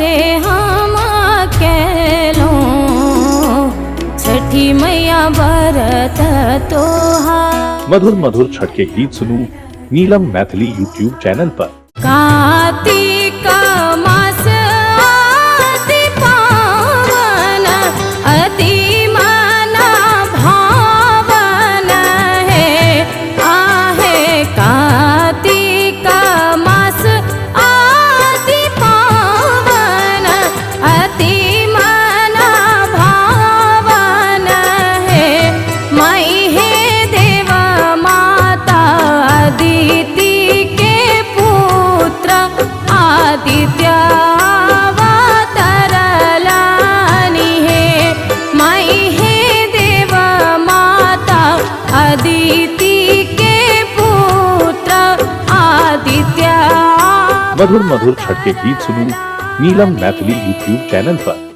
से हम कैलो छठी मैया व्रत तोहार। मधुर मधुर छठ के गीत सुनू नीलम मैथिली यूट्यूब चैनल पर। कार्तिक मास अति पावन अति मन भावन है आहे। कार्तिक मास अति पावन अति मन भावन है। मई हे देव माता अदिति के पुत्र आदित्य अवतरलानि है। मई हे देव माता अदिति के पुत्र आदित्य। मधुर मधुर छठ के गीत सुनू नीलम मैथिली यूट्यूब चैनल पर।